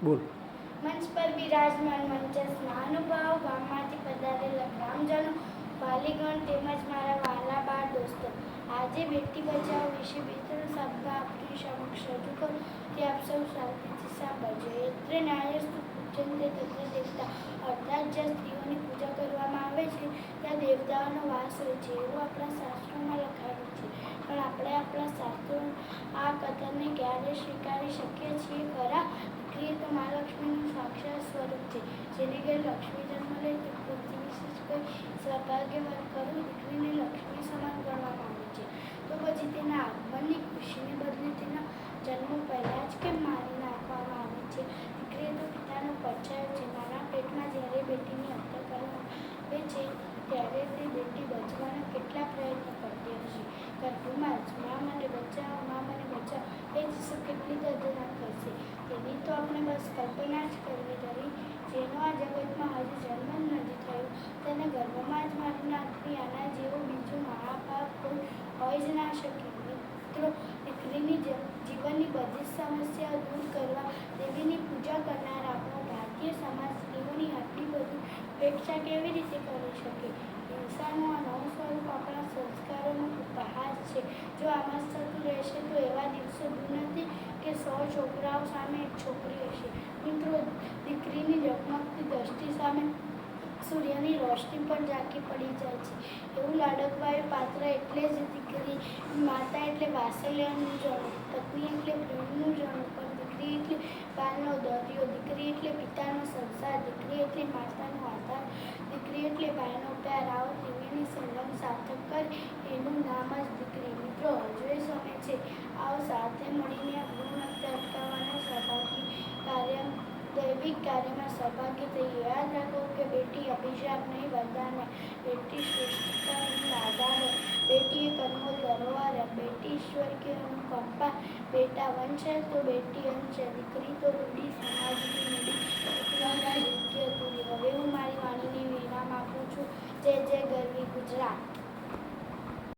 બોલ. મંચ પર બિરાજમાન મંચસ્થ મહાનુભાવો, ગામમાંથી પધારેલા ગ્રામજનો, વાલીગણ તેમજ મારા વહાલા બાળ દોસ્તો, આજે બેટી બચાવો વિશે બે ત્રણ શબ્દ આપની સમક્ષ રજૂ કરું તે આપ સૌ શાંતિથી સાંભળજો. યત્ર ન્યાયસ્તુ પૂજ્યન્તે તત્ર દેવતા, અર્થાત જ્યાં સ્ત્રીઓની પૂજા કરવામાં આવે છે ત્યાં દેવતાઓનો વાસ હોય છે એવું આપણા શાસ્ત્રોમાં લખાયું છે. પણ આપણે આપણા શાસ્ત્રો આ કથનને ક્યારે સ્વીકારી શકીએ છીએ ખરા? દીકરી તો મહાલક્ષ્મીનું સાક્ષાત સ્વરૂપ છે. જેને ઘેર લક્ષ્મી જન્મ લે તે પૃથ્વી વિશેષ કોઈ સૌભાગ્યવત કરવું દીકરીને લક્ષ્મી સમાન ગણવામાં આવે છે. તો પછી તેના આગમનની ખુશીને બદલે તેના જન્મ પહેલાં જ કેમ મારી નાખવામાં આવે છે? દીકરી તો પિતાનો પડછાયો છે. મારા પેટમાં જ્યારે બેટીની હત્યા કરવામાં આવે છે ત્યારે તે બેટી બચવાના કેટલા પ્રયત્નો કરતી હશે. ગર્ભમાં જ મા મને બચાવો, મા મને બચાવો એ જ કેટલી દર્દનાક હશે. તેની તો આપણે બસ કલ્પના જ કરવી રહી. જેનો આ જગતમાં હજી જન્મ જ નથી થયો તેને ગર્ભમાં જ મારી નાખવી, આના જેવું બીજું મહાપાપ કોઈ હોઈ જ ના શકે. મિત્રો, દીકરીની જીવનની બધી જ સમસ્યાઓ દૂર કરવા દેવીની પૂજા કરનાર આપણો ભારતીય સમાજ સ્ત્રીઓની આટલી બધી ઉપેક્ષા કેવી રીતે કરી શકે? હિંસાનું આ નવું સ્વરૂપ આપણા સંસ્કારોનો ઉપહાર છે. જો આમ જ થતું રહેશે તો એવા દિવસો દૂર નથી કે 100 છોકરાઓ સામે એક છોકરી હશે. મિત્રો, દીકરીની ઝગમગતી દ્રષ્ટિ સામે સૂર્યની રોશની પણ ઝાંખી પડી જાય છે. એવું લાડકવાયું પાત્ર એટલે જ દીકરી. માતા એટલે વાત્સલ્યનું ઝરણું, પત્ની એટલે પ્રેમનું ઝરણું, પણ દીકરી એટલે બાળનો દરિયો, દીકરી એટલે પિતાનો સંસાર, દીકરી એટલે માતાનો આધાર, દીકરી એટલે ભાઈનો પ્યાર. આવો ત્રિવેણી સંગમ સાર્થક કરે એનું નામ જ દીકરી. મિત્રો, હજુએ સમય છે. આવો સાથે મળીને આ ભ્રૂણ હત્યા અટકાવવાના દૈવિક કાર્યમાં સહભાગી થઈએ. યાદ રાખો કે બેટી અભિશાપ નહીં, વરદાન है. बेटी श्रेष्ठता नहीं, आधार है. बेटी एक अनमोल धरोहर है. बेटी ईश्वर की अनुकंपा. बेटा वंश है तो बेटी अंश है. દીકરી તો રૂડી, સમાજની મૂડી. દીકરીના